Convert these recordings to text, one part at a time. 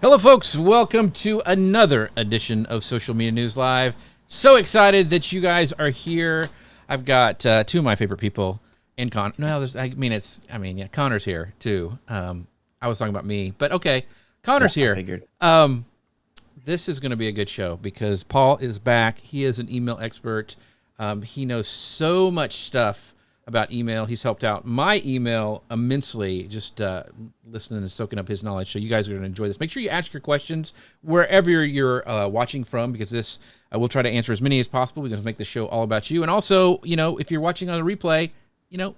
Hello, folks. Welcome to another edition of Social Media News Live. So excited that you guys are here. I've got two of my favorite people in Con. No, Connor's here too. I was talking about me, but okay, Connor's here. I figured. This is going to be a good show because Paul is back. He is an email expert. He knows so much stuff about email. He's helped out my email immensely, just listening and soaking up his knowledge. So you guys are going to enjoy this. Make sure you ask your questions wherever you're watching from, because this we'll try to answer as many as possible. We're going to make the show all about you. And also, if you're watching on a replay,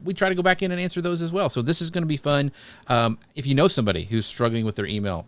we try to go back in and answer those as well. So this is going to be fun. If you know somebody who's struggling with their email,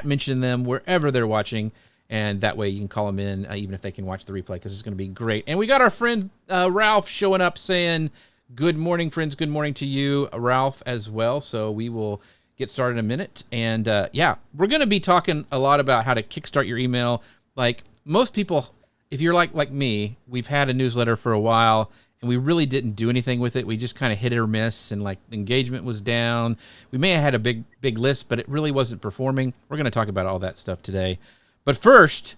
mention them wherever they're watching. And that way you can call them in, even if they can watch the replay, because it's going to be great. And we got our friend Ralph showing up saying, good morning, friends. Good morning to you, Ralph, as well. So we will get started in a minute. And we're going to be talking a lot about how to kickstart your email. Like most people, if you're like me, we've had a newsletter for a while and we really didn't do anything with it. We just kind of hit it or miss, and like engagement was down. We may have had a big list, but it really wasn't performing. We're going to talk about all that stuff today. But first,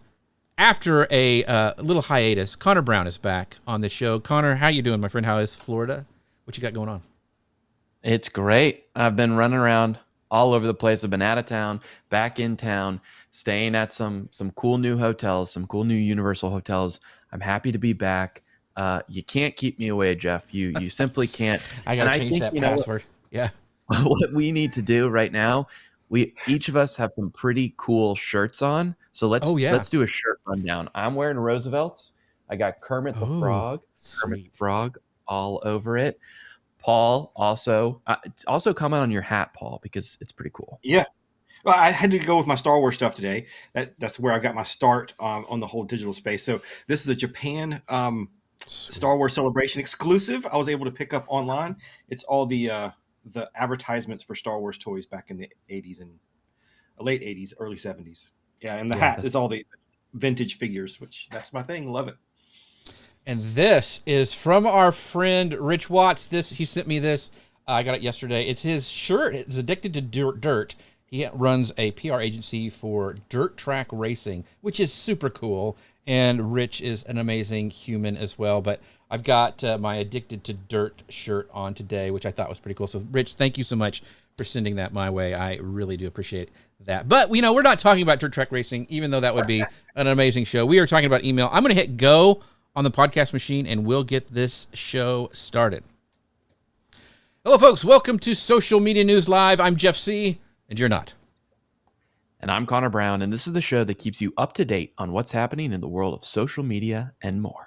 after a little hiatus, Connor Brown is back on the show. Connor, how you doing, my friend? How is Florida? What you got going on? It's great. I've been running around all over the place. I've been out of town, back in town, staying at some cool new hotels, some cool new Universal hotels. I'm happy to be back. You can't keep me away, Jeff. You simply can't. I got to change that password. Yeah. What we need to do right now, each of us have some pretty cool shirts on. So let's do a shirt rundown. I'm wearing Roosevelt's. I got Kermit the Frog. Sweet. Kermit the Frog all over it. Paul, also comment on your hat, Paul, because it's pretty cool. Yeah. Well, I had to go with my Star Wars stuff today. That's where I got my start on the whole digital space. So this is a Japan Star Wars Celebration exclusive. I was able to pick up online. It's all the advertisements for Star Wars toys back in the 80s and late 80s, early 70s. Yeah, and the hat is all the vintage figures, which that's my thing. Love it. And this is from our friend Rich Watts. He sent me this. I got it yesterday. It's his shirt. It's Addicted to Dirt. He runs a PR agency for dirt track racing, which is super cool. And Rich is an amazing human as well. But I've got my Addicted to Dirt shirt on today, which I thought was pretty cool. So, Rich, thank you so much for sending that my way. I really do appreciate that. But, we're not talking about dirt track racing, even though that would be an amazing show. We are talking about email. I'm going to hit go on the podcast machine, and we'll get this show started. Hello, folks. Welcome to Social Media News Live. I'm Jeff C., and you're not. And I'm Connor Brown, and this is the show that keeps you up to date on what's happening in the world of social media and more.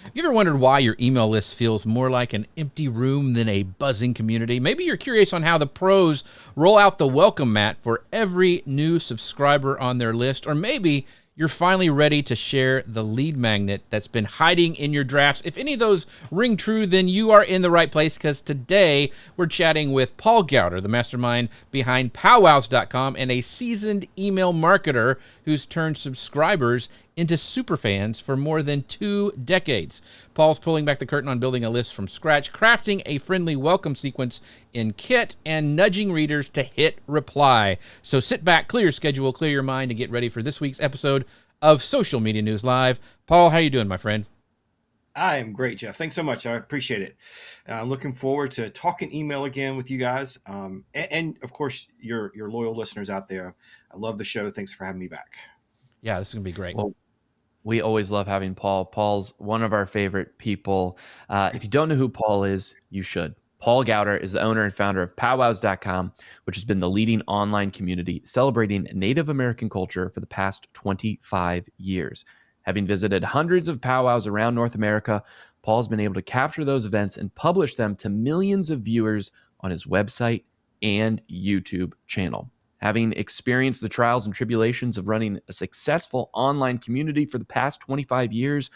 Have you ever wondered why your email list feels more like an empty room than a buzzing community? Maybe you're curious on how the pros roll out the welcome mat for every new subscriber on their list, or maybe you're finally ready to share the lead magnet that's been hiding in your drafts. If any of those ring true, then you are in the right place, because today we're chatting with Paul Gowder, the mastermind behind powwows.com and a seasoned email marketer who's turned subscribers into superfans for more than 2 decades. Paul's pulling back the curtain on building a list from scratch, crafting a friendly welcome sequence in Kit, and nudging readers to hit reply. So sit back, clear your schedule, clear your mind, and get ready for this week's episode of Social Media News Live. Paul, how you doing, my friend? I am great, Jeff. Thanks so much. I appreciate it. I'm looking forward to talking email again with you guys. And of course, your loyal listeners out there. I love the show. Thanks for having me back. Yeah, this is going to be great. Well, we always love having Paul. Paul's one of our favorite people. If you don't know who Paul is, you should. Paul Gowder is the owner and founder of powwows.com, which has been the leading online community celebrating Native American culture for the past 25 years. Having visited hundreds of powwows around North America, Paul's been able to capture those events and publish them to millions of viewers on his website and YouTube channel. Having experienced the trials and tribulations of running a successful online community for the past 25 years,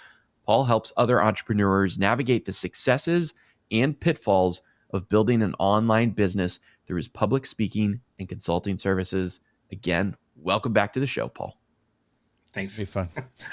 Paul helps other entrepreneurs navigate the successes and pitfalls of building an online business through his public speaking and consulting services. Again, welcome back to the show, Paul. Thanks. It'll be fun.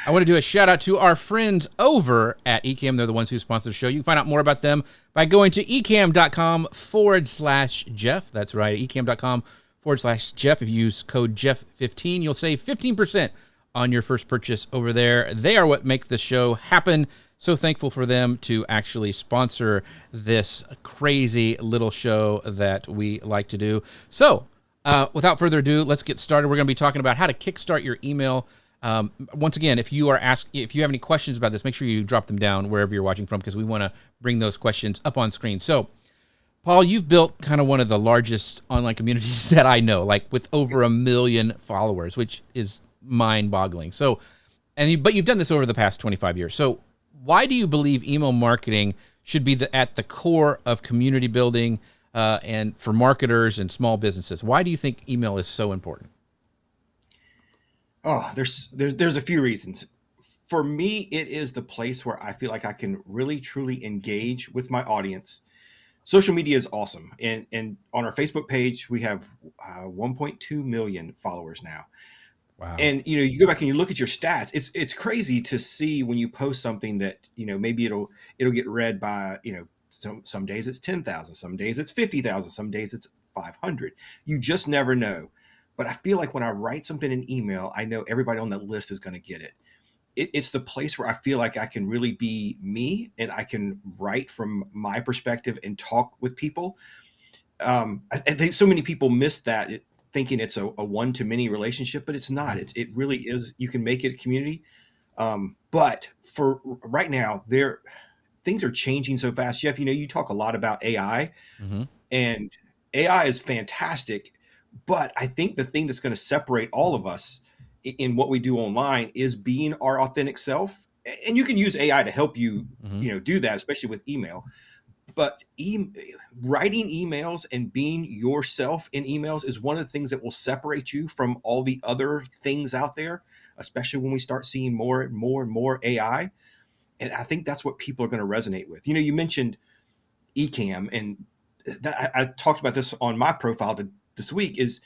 I want to do a shout out to our friends over at Ecamm. They're the ones who sponsor the show. You can find out more about them by going to ecamm.com/Jeff. That's right, ecamm.com Jeff. If you use code Jeff15, you'll save 15% on your first purchase over there. They are what make the show happen. So thankful for them to actually sponsor this crazy little show that we like to do. So without further ado, let's get started. We're going to be talking about how to kickstart your email. Once again, if you have any questions about this, make sure you drop them down wherever you're watching from, because we want to bring those questions up on screen. So, Paul, you've built kind of one of the largest online communities that I know, like with over 1 million followers, which is mind-boggling. So, but you've done this over the past 25 years. So, why do you believe email marketing should be at the core of community building and for marketers and small businesses? Why do you think email is so important? Oh, there's a few reasons. For me, it is the place where I feel like I can really truly engage with my audience. Social media is awesome, and on our Facebook page we have 1.2 million followers now. Wow. And you go back and you look at your stats. It's crazy to see when you post something that maybe it'll get read by some days it's 10,000, some days it's 50,000, some days it's 500. You just never know. But I feel like when I write something in email, I know everybody on that list is going to get it. It's the place where I feel like I can really be me, and I can write from my perspective and talk with people. I think so many people miss that, thinking it's a one-to-many relationship, but it's not. It really is. You can make it a community. But for right now, things are changing so fast. Jeff, you talk a lot about AI, and AI is fantastic. But I think the thing that's going to separate all of us in what we do online is being our authentic self. And you can use AI to help you, do that, especially with email. But writing emails and being yourself in emails is one of the things that will separate you from all the other things out there, especially when we start seeing more and more and more AI. And I think that's what people are going to resonate with. You mentioned Ecamm, and I talked about this on my profile this week. Is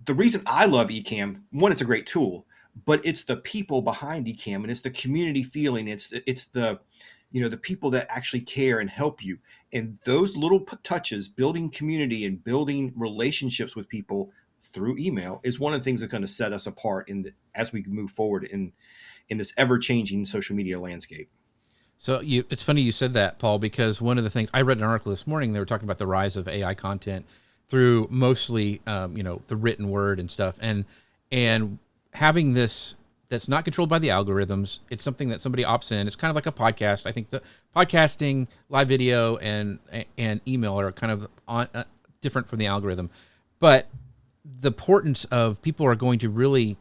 the reason I love Ecamm. One, it's a great tool, but it's the people behind Ecamm, and it's the community feeling. It's the the people that actually care and help you. And those little touches, building community and building relationships with people through email, is one of the things that's going to set us apart as we move forward in this ever-changing social media landscape. So it's funny you said that, Paul, because one of the things I read an article this morning, they were talking about the rise of AI content through mostly, the written word and stuff, and having this that's not controlled by the algorithms. It's something that somebody opts in. It's kind of like a podcast. I think the podcasting, live video, and email are kind of different from the algorithm, but the importance of people are going to really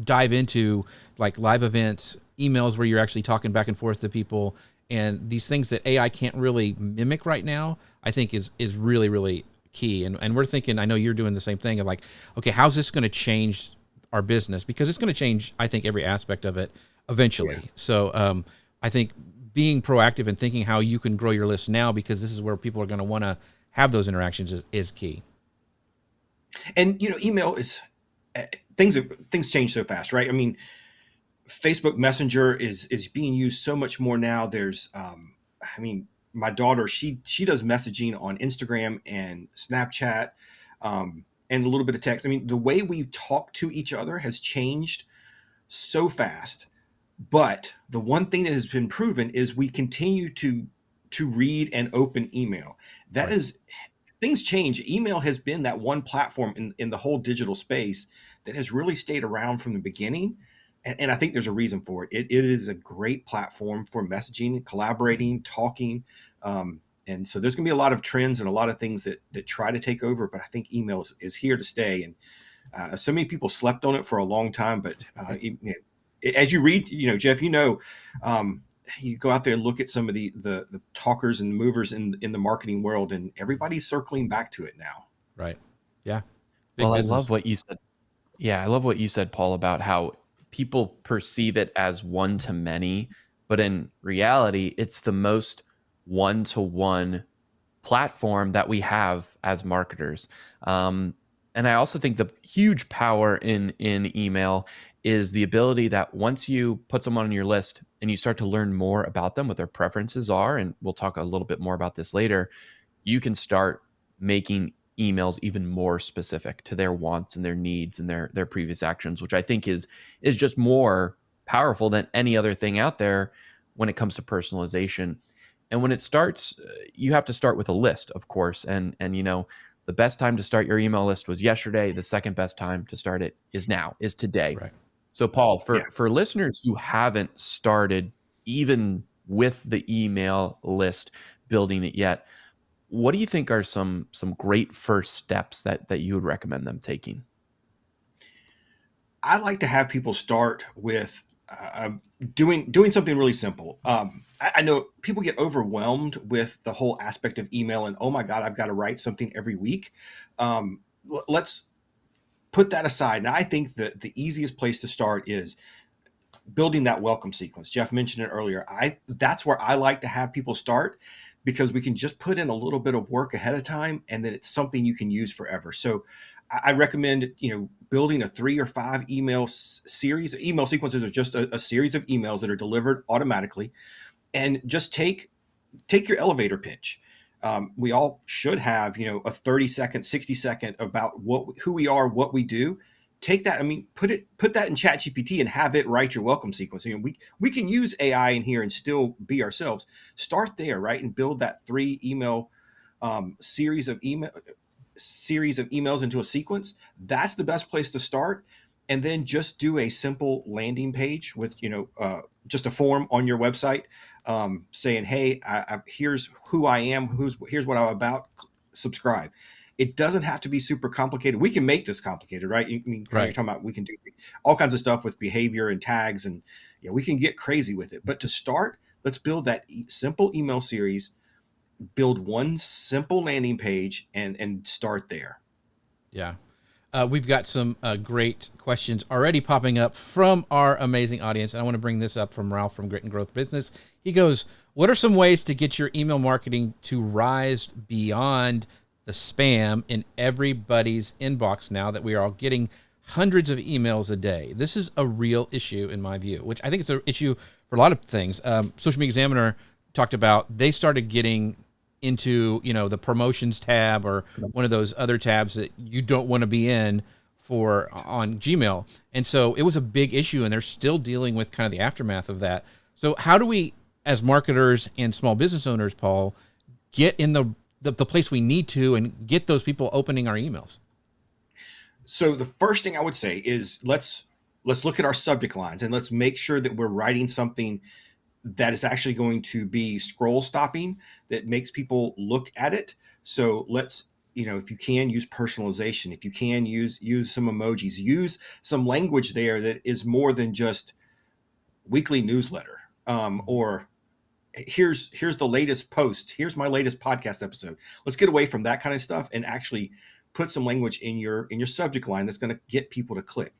dive into like live events, emails where you're actually talking back and forth to people, and these things that AI can't really mimic right now, I think is really, really key. And we're thinking, I know you're doing the same thing of like, okay, how's this going to change our business? Because it's going to change, I think, every aspect of it eventually. Yeah. So I think being proactive and thinking how you can grow your list now, because this is where people are going to want to have those interactions, is key. And email is things change so fast, right? I mean, Facebook Messenger is being used so much more now. There's my daughter, she does messaging on Instagram and Snapchat, and a little bit of text. I mean, the way we talk to each other has changed so fast. But the one thing that has been proven is we continue to read and open email. That right. is, things change. Email has been that one platform in the whole digital space that has really stayed around from the beginning. And I think there's a reason for it. It is a great platform for messaging, collaborating, talking. And so there's going to be a lot of trends and a lot of things that try to take over. But I think email is here to stay. And so many people slept on it for a long time. But as you read, Jeff, you go out there and look at some of the talkers and movers in the marketing world, and everybody's circling back to it now. Right. Yeah. Big business. I love what you said. Yeah, I love what you said, Paul, about how people perceive it as one to many, but in reality, it's the most one-to-one platform that we have as marketers. And I also think the huge power in email is the ability that once you put someone on your list and you start to learn more about them, what their preferences are, and we'll talk a little bit more about this later, you can start making emails even more specific to their wants and their needs and their previous actions, which I think is just more powerful than any other thing out there when it comes to personalization. And when it starts, you have to start with a list, of course. And the best time to start your email list was yesterday. The second best time to start it is now, is today. Right. So Paul, Yeah. for listeners who haven't started even with the email list, building it yet, what do you think are some great first steps that you would recommend them taking? I like to have people start with doing something really simple. I know people get overwhelmed with the whole aspect of email, and oh my God, I've got to write something every week. Let's put that aside. Now, I think that the easiest place to start is building that welcome sequence. Jeff mentioned it earlier. That's where I like to have people start, because we can just put in a little bit of work ahead of time, and then it's something you can use forever. So I recommend, building a 3 or 5 email series. Email sequences are just a series of emails that are delivered automatically, and just take your elevator pitch. We all should have, a 30-second, 60-second about who we are, what we do. Take that. I mean, put that in ChatGPT and have it write your welcome sequence. We can use AI in here and still be ourselves. Start there, right, and build that 3 email series of emails into a sequence. That's the best place to start. And then just do a simple landing page with just a form on your website, saying, hey, here's who I am, here's what I'm about, subscribe. It doesn't have to be super complicated. We can make this complicated, right? You're talking about, we can do all kinds of stuff with behavior and tags, and we can get crazy with it. But to start, let's build that simple email series, build one simple landing page, and start there. Yeah. We've got some great questions already popping up from our amazing audience. And I want to bring this up from Ralph from Grit and Growth Business. He goes, what are some ways to get your email marketing to rise beyond the spam in everybody's inbox now that we are all getting hundreds of emails a day? This is a real issue in my view, which I think it's an issue for a lot of things. Social Media Examiner talked about, they started getting into the promotions tab or one of those other tabs that you don't want to be in on Gmail. And so it was a big issue, and they're still dealing with kind of the aftermath of that. So how do we, as marketers and small business owners, Paul, get in the place we need to and get those people opening our emails? So the first thing I would say is let's look at our subject lines, and let's make sure that we're writing something that is actually going to be scroll stopping, that makes people look at it. So let's, if you can, use personalization. If you can, use some emojis, use some language there that is more than just weekly newsletter, or here's the latest post. Here's my latest podcast episode. Let's get away from that kind of stuff and actually put some language in your subject line that's going to get people to click.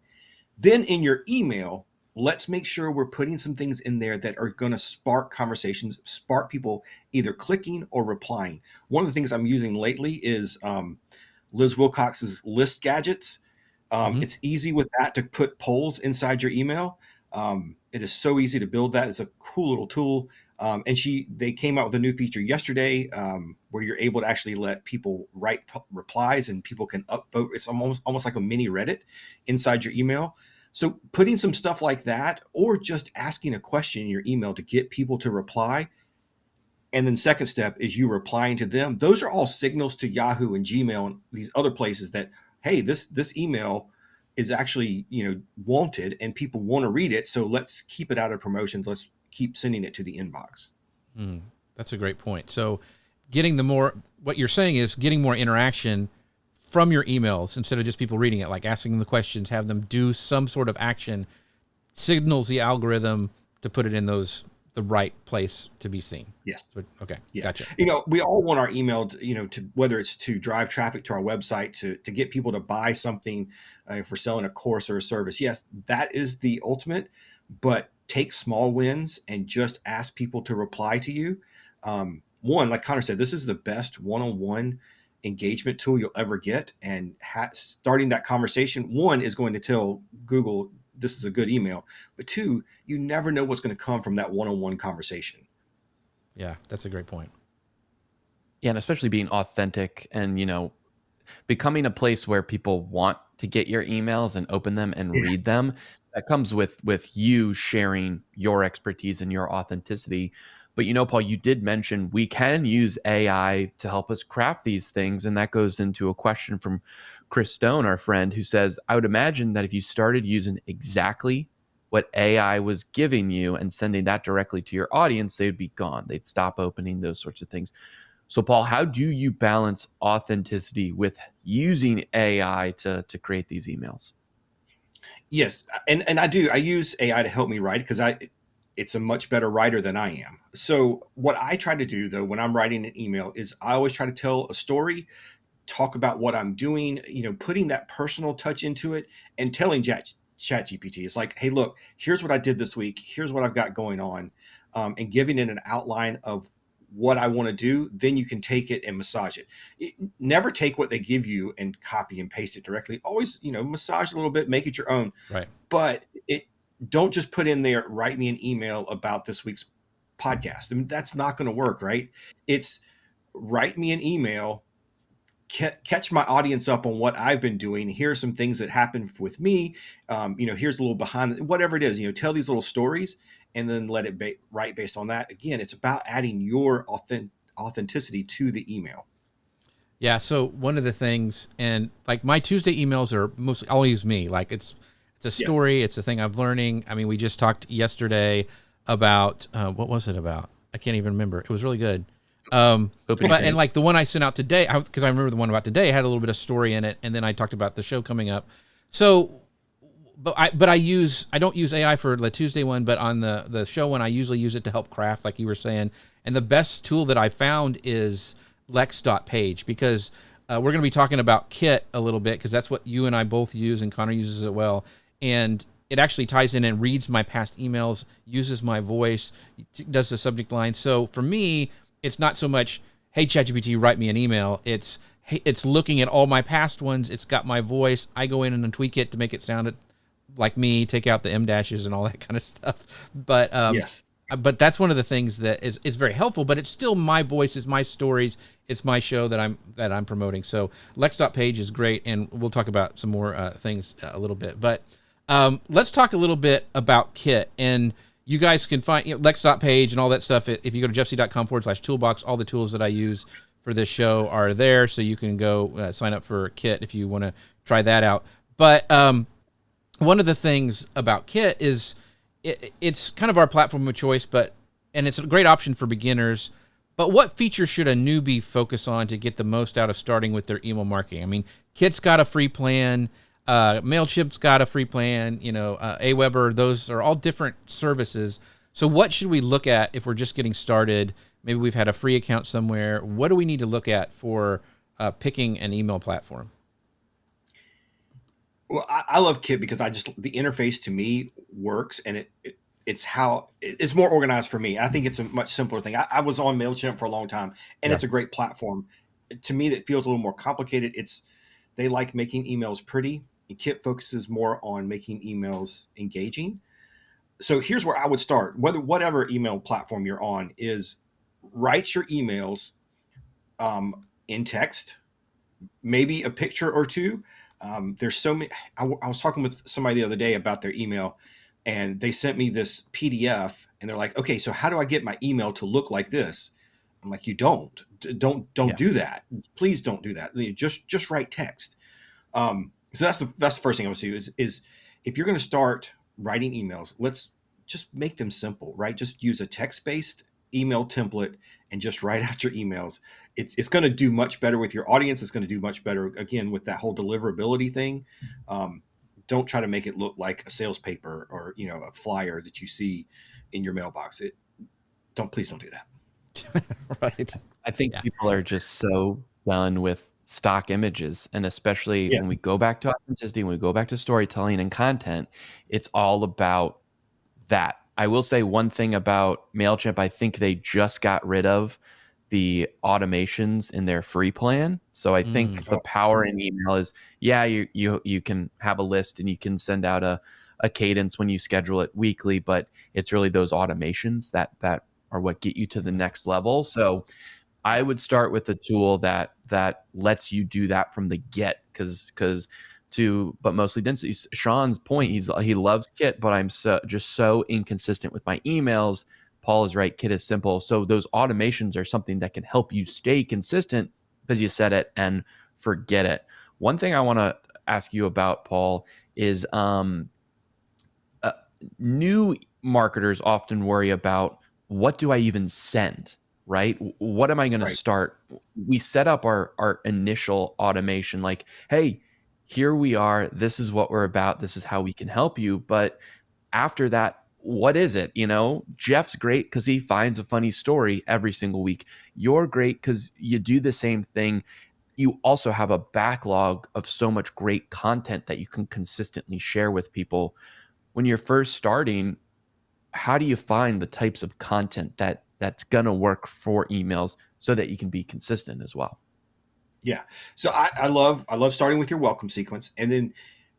Then in your email, let's make sure we're putting some things in there that are going to spark conversations, spark people either clicking or replying. One of the things I'm using lately is Liz Wilcox's list gadgets. It's easy with that to put polls inside your email. It is so easy to build that. It's a cool little tool. And they came out with a new feature yesterday where you're able to actually let people write replies, and people can upvote. It's almost like a mini Reddit inside your email. So putting some stuff like that, or just asking a question in your email to get people to reply. And then second step is you replying to them. Those are all signals to Yahoo and Gmail and these other places that, hey, this email is actually, wanted, and people want to read it. So let's keep it out of promotions. Let's keep sending it to the inbox. That's a great point. So what you're saying is getting more interaction from your emails instead of just people reading it, like asking them the questions, have them do some sort of action, signals the algorithm to put it in the right place to be seen. Yes. So, okay. Yeah. Gotcha. We all want our email, to whether it's to drive traffic to our website, to get people to buy something, if we're selling a course or a service. Yes, that is the ultimate, but take small wins and just ask people to reply to you. One, like Connor said, this is the best one-on-one engagement tool you'll ever get. And starting that conversation, one, is going to tell Google this is a good email, but two, you never know what's going to come from that one-on-one conversation. Yeah, that's a great point. Yeah, and especially being authentic and, becoming a place where people want to get your emails and open them and Yeah. read them. That comes with you sharing your expertise and your authenticity. But Paul, you did mention we can use AI to help us craft these things. And that goes into a question from Chris Stone, our friend, who says, I would imagine that if you started using exactly what AI was giving you and sending that directly to your audience, they'd be gone. They'd stop opening, those sorts of things. So, Paul, how do you balance authenticity with using AI to create these emails? Yes, and I do. I use AI to help me write because it's a much better writer than I am. So what I try to do though when I'm writing an email is I always try to tell a story, talk about what I'm doing, putting that personal touch into it and telling ChatGPT, it's like, hey, look, here's what I did this week. Here's what I've got going on, and giving it an outline of what I want to do. Then you can take it and massage it. Never take what they give you and copy and paste it directly. Always, massage a little bit, make it your own. Right. But don't just put in there, write me an email about this week's podcast. I mean, that's not going to work, right? It's write me an email, catch my audience up on what I've been doing. Here's some things that happened with me. Here's a little behind, whatever it is, tell these little stories and then let it write based on that. Again, it's about adding your authenticity to the email. Yeah. So one of the things, and like my Tuesday emails are mostly, I'll use me. Like it's a story. Yes. It's a thing I'm learning. I mean, we just talked yesterday about, what was it about? I can't even remember. It was really good. And like the one I sent out today, because I remember the one about today had a little bit of story in it. And then I talked about the show coming up. So, I don't use AI for the Tuesday one, but on the show one, I usually use it to help craft, like you were saying. And the best tool that I found is lex.page, because we're going to be talking about Kit a little bit, because that's what you and I both use, and Connor uses it well. And it actually ties in and reads my past emails, uses my voice, does the subject line. So for me, it's not so much, hey, ChatGPT, write me an email. It's looking at all my past ones. It's got my voice. I go in and tweak it to make it sound like me, take out the M dashes and all that kind of stuff. But yes. But that's one of the things that is very helpful, but it's still my voice, it's my stories, it's my show that I'm promoting. So lex.page is great, and we'll talk about some more things a little bit. But let's talk a little bit about Kit. And you guys can find lex.page and all that stuff. If you go to jeffc.com/toolbox, all the tools that I use for this show are there. So you can go sign up for Kit if you want to try that out. But one of the things about Kit is it's kind of our platform of choice, and it's a great option for beginners. But what features should a newbie focus on to get the most out of starting with their email marketing? I mean, Kit's got a free plan. MailChimp's got a free plan. Aweber, those are all different services. So what should we look at if we're just getting started? Maybe we've had a free account somewhere. What do we need to look at for picking an email platform? Well, I love Kit because the interface to me works, and it's more organized for me. I think it's a much simpler thing. I was on MailChimp for a long time, and It's a great platform. To me, that feels a little more complicated. They like making emails pretty, and Kit focuses more on making emails engaging. So here's where I would start. Whatever email platform you're on, is write your emails in text, maybe a picture or two. There's so many. I was talking with somebody the other day about their email, and they sent me this PDF, and they're like, okay, so how do I get my email to look like this? I'm like, you don't do that. Please don't do that. Just write text. So that's the first thing I would do is if you're going to start writing emails, let's just make them simple, right? Just use a text-based email template and just write out your emails. It's going to do much better with your audience. It's going to do much better, again, with that whole deliverability thing. Don't try to make it look like a sales paper or, a flyer that you see in your mailbox. Please don't do that. Right. I think people are just so done with stock images, and especially when we go back to authenticity, when we go back to storytelling and content, it's all about that. I will say one thing about MailChimp. I think they just got rid of the automations in their free plan. So I think the power in email is, you can have a list and you can send out a cadence when you schedule it weekly, but it's really those automations that are what get you to the next level. So I would start with a tool that lets you do that from the get, but mostly density. Sean's point, he loves Kit, but I'm so inconsistent with my emails. Paul is right. Kit is simple. So those automations are something that can help you stay consistent because you set it and forget it. One thing I want to ask you about, Paul, is new marketers often worry about, what do I even send, right? What am I going to start? We set up our initial automation like, hey, here we are. This is what we're about. This is how we can help you. But after that, what is it? Jeff's great because he finds a funny story every single week. You're great because you do the same thing. You also have a backlog of so much great content that you can consistently share with people. When you're first starting, how do you find the types of content that's going to work for emails so that you can be consistent as well? Yeah. So I love starting with your welcome sequence. And then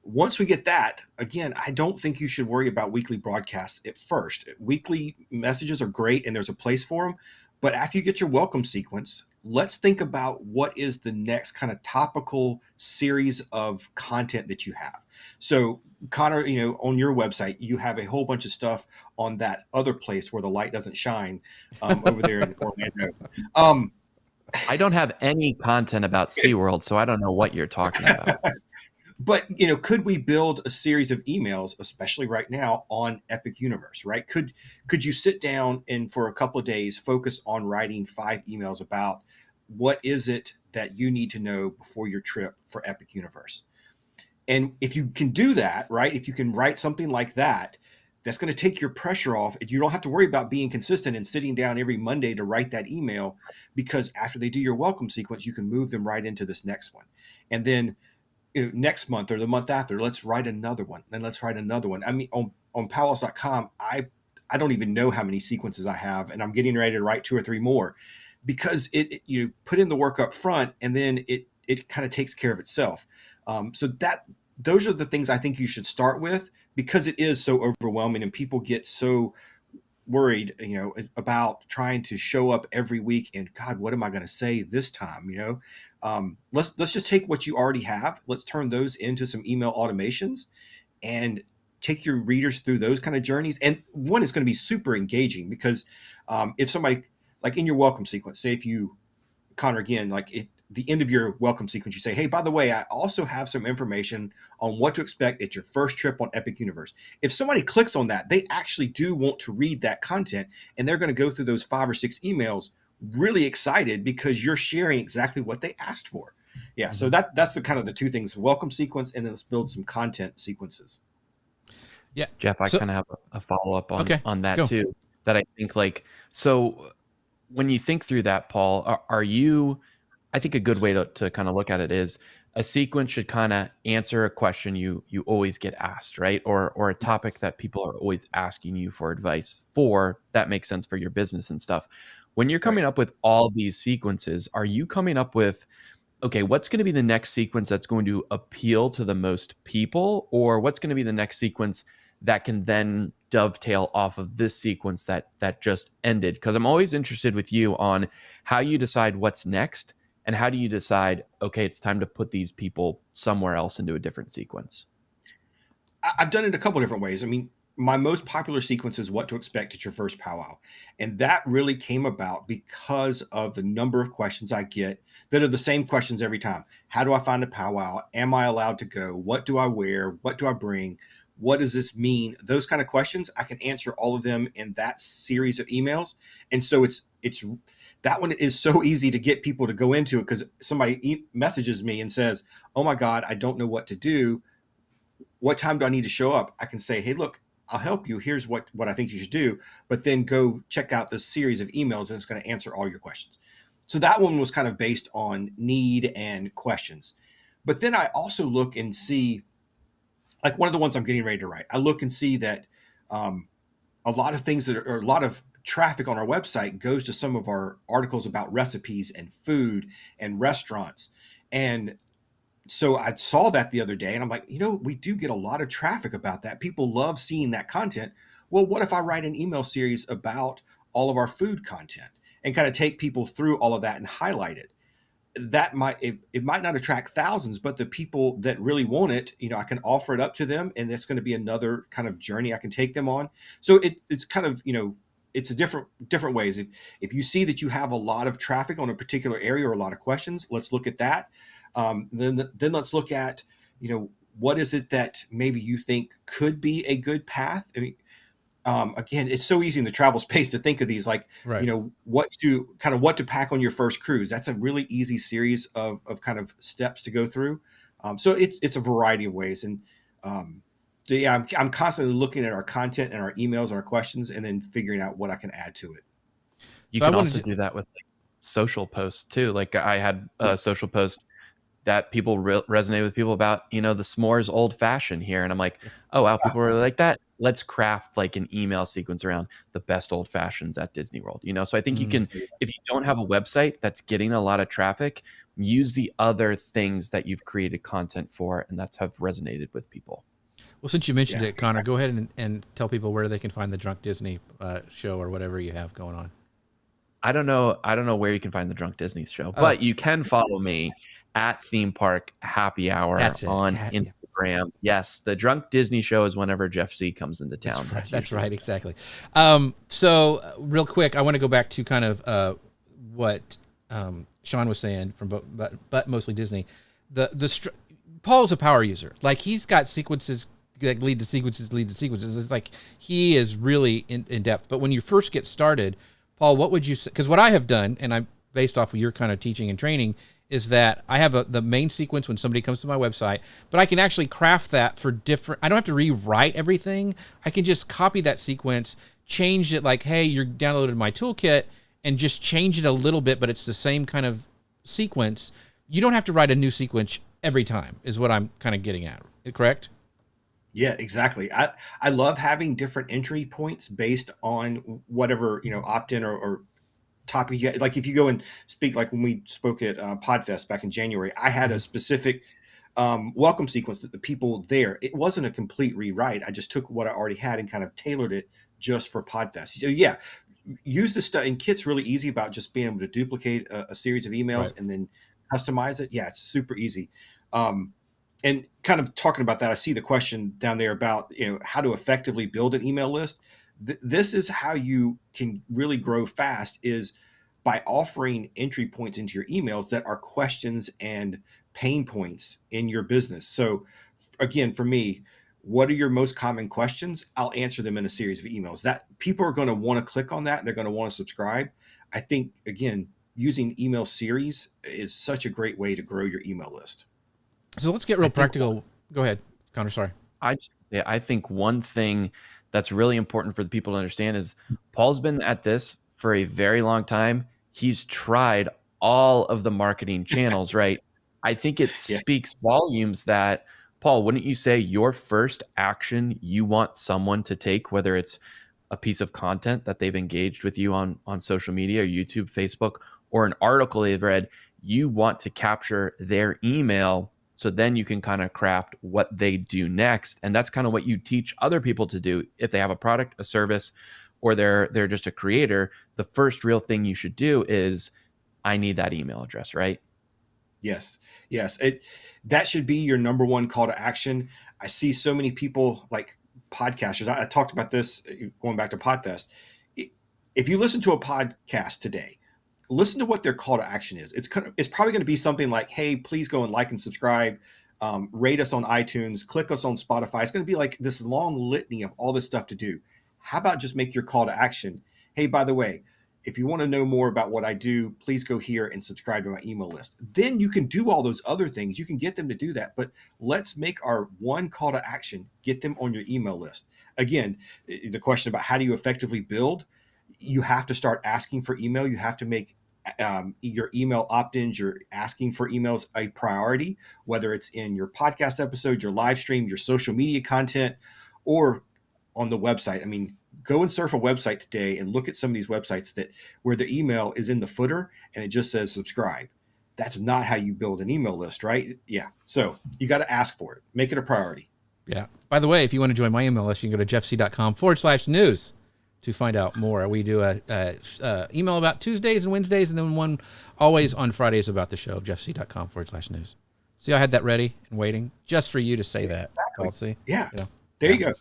once we get that, again, I don't think you should worry about weekly broadcasts at first. Weekly messages are great and there's a place for them. But after you get your welcome sequence, let's think about what is the next kind of topical series of content that you have. So Connor, on your website, you have a whole bunch of stuff on that other place where the light doesn't shine, over there in Orlando. I don't have any content about SeaWorld, so I don't know what you're talking about. But, could we build a series of emails, especially right now, on Epic Universe, right? Could you sit down and for a couple of days focus on writing 5 emails about what is it that you need to know before your trip for Epic Universe? And if you can do that, right, if you can write something like that, that's going to take your pressure off. You don't have to worry about being consistent and sitting down every Monday to write that email, because after they do your welcome sequence, you can move them right into this next one. And then next month or the month after, let's write another one. Then let's write another one. I mean, on powwows.com, I don't even know how many sequences I have, and I'm getting ready to write 2 or 3 more, because you put in the work up front and then it kind of takes care of itself. So those are the things I think you should start with, because it is so overwhelming and people get so worried, about trying to show up every week and, God, what am I going to say this time? Let's just take what you already have. Let's turn those into some email automations and take your readers through those kind of journeys. And one is going to be super engaging, because if somebody, like in your welcome sequence, say if you, Connor, again, the end of your welcome sequence, you say, hey, by the way, I also have some information on what to expect at your first trip on Epic Universe. If somebody clicks on that, they actually do want to read that content, and they're going to go through those 5 or 6 emails really excited because you're sharing exactly what they asked for. Yeah. So that's the kind of the 2 things: welcome sequence, and then let's build some content sequences. Yeah. Jeff, I kind of have a follow-up on that go. too, that I think, so when you think through that, Paul, I think a good way to kind of look at it is, a sequence should kind of answer a question you always get asked, right? Or a topic that people are always asking you for advice for, that makes sense for your business and stuff. When you're coming up with all these sequences, are you coming up with, okay, what's going to be the next sequence that's going to appeal to the most people? Or what's going to be the next sequence that can then dovetail off of this sequence that just ended? Because I'm always interested with you on how you decide what's next, and how do you decide, okay, it's time to put these people somewhere else into a different sequence? I've done it a couple different ways. I mean, my most popular sequence is what to expect at your first powwow. And that really came about because of the number of questions I get that are the same questions every time. How do I find a powwow? Am I allowed to go? What do I wear? What do I bring? What does this mean? Those kind of questions, I can answer all of them in that series of emails. And so it's that one is so easy to get people to go into it, because somebody messages me and says, oh my God, I don't know what to do. What time do I need to show up? I can say, hey, look, I'll help you. Here's what I think you should do. But then go check out this series of emails, and it's going to answer all your questions. So that one was kind of based on need and questions. But then I also look and see, like one of the ones I'm getting ready to write, I look and see that a lot of things a lot of traffic on our website goes to some of our articles about recipes and food and restaurants. And so I saw that the other day, and I'm like, we do get a lot of traffic about that. People love seeing that content. Well, what if I write an email series about all of our food content? and kind of take people through all of that and highlight it. That it might not attract thousands, but the people that really want it, I can offer it up to them, and that's going to be another kind of journey I can take them on. So it's kind of, it's a different ways. If you see that you have a lot of traffic on a particular area or a lot of questions, let's look at that. Then let's look at, what is it that maybe you think could be a good path? I mean, again, it's so easy in the travel space to think of these like, Right. what to pack on your first cruise. That's a really easy series of kind of steps to go through. So it's a variety of ways. And so yeah, I'm constantly looking at our content and our emails and our questions, and then figuring out what I can add to it. You So I can wanted also to- do that with like social posts too. Like I had a Yes. social post that people resonate with people about, the s'mores old fashioned here. And I'm like, oh, wow, people really like that. Let's craft like an email sequence around the best old fashions at Disney World, So I think you can, if you don't have a website that's getting a lot of traffic, use the other things that you've created content for and that's have resonated with people. Well, since you mentioned Yeah. it, Connor, go ahead and tell people where they can find the Drunk Disney show or whatever you have going on. I don't know where you can find the Drunk Disney show, but you can follow me at Theme Park Happy Hour on Instagram. Yes, the Drunk Disney show is whenever Jeff Z comes into town. That's right, exactly. So real quick, I want to go back to kind of what Sean was saying from but mostly Disney. Paul's a power user. Like he's got sequences that lead to sequences. It's like he is really in depth. But when you first get started, Paul, what would you say? Because what I have done, and I'm based off of your kind of teaching and training, is that I have the main sequence when somebody comes to my website, but I can actually craft that for different. I don't have to rewrite everything. I can just copy that sequence, change it like, hey, you're downloaded my toolkit, and just change it a little bit, but it's the same kind of sequence. You don't have to write a new sequence every time, is what I'm kind of getting at. Correct? Yeah, exactly. I love having different entry points based on whatever, opt-in or topic. Like if you go and speak, like when we spoke at Podfest back in January, I had a specific welcome sequence that the people there, it wasn't a complete rewrite. I just took what I already had and kind of tailored it just for Podfest. So yeah, use this stuff. And Kit's really easy about just being able to duplicate a series of emails and then customize it. Yeah, it's super easy. And kind of talking about that, I see the question down there about, how to effectively build an email list. This is how you can really grow fast, is by offering entry points into your emails that are questions and pain points in your business. So again, for me, what are your most common questions? I'll answer them in a series of emails that people are going to want to click on that. And they're going to want to subscribe. I think, again, using email series is such a great way to grow your email list. So let's get real practical. Go ahead, Connor. Sorry. I think one thing that's really important for the people to understand is Paul's been at this for a very long time. He's tried all of the marketing channels, right? I think it speaks volumes that, Paul, wouldn't you say your first action you want someone to take, whether it's a piece of content that they've engaged with you on social media or YouTube, Facebook, or an article they've read, you want to capture their email so then you can kind of craft what they do next. And that's kind of what you teach other people to do. If they have a product, a service, or they're just a creator, the first real thing you should do is, I need that email address, right? Yes. That should be your number one call to action. I see so many people like podcasters. I talked about this going back to Podfest. If you listen to a podcast today, listen to what their call to action is. It's probably going to be something like, hey, please go and like and subscribe, rate us on iTunes, click us on Spotify. It's going to be like this long litany of all this stuff to do. How about just make your call to action? Hey, by the way, if you want to know more about what I do, please go here and subscribe to my email list. Then you can do all those other things. You can get them to do that. But let's make our one call to action, get them on your email list. Again, the question about how do you effectively build, you have to start asking for email. You have to make your email opt-ins, you're asking for emails a priority, whether it's in your podcast episode, your live stream, your social media content, or on the website. I mean, go and surf a website today and look at some of these websites where the email is in the footer and it just says subscribe. That's not how you build an email list, right? Yeah. So you got to ask for it. Make it a priority. Yeah. By the way, if you want to join my email list, you can go to jeffc.com/news. to find out more. We do a email about Tuesdays and Wednesdays, and then one always on Fridays about the show, jeffc.com/news. See, I had that ready and waiting just for you to say that, Paul. See? Yeah. You know? There you go.